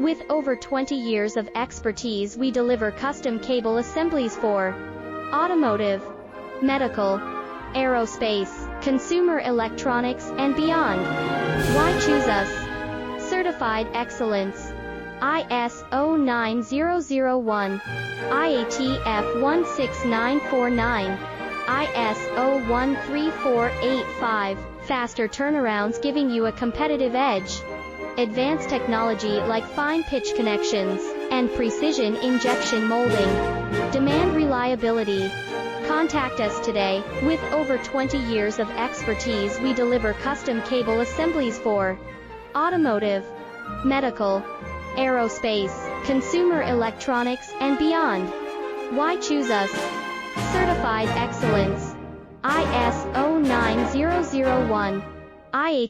With over 20 years of expertise, we deliver custom cable assemblies for automotive, medical, aerospace, consumer electronics, and beyond. Why choose us? Certified excellence. ISO 9001, IATF 16949, ISO 13485, faster turnarounds giving you a competitive edge. Advanced technology like fine pitch connections and precision injection molding. Demand reliability. Contact us today. With over 20 years of expertise, we deliver custom cable assemblies for automotive, medical, aerospace, consumer electronics, and beyond. Why choose us? Certified excellence. ISO 9001, IATF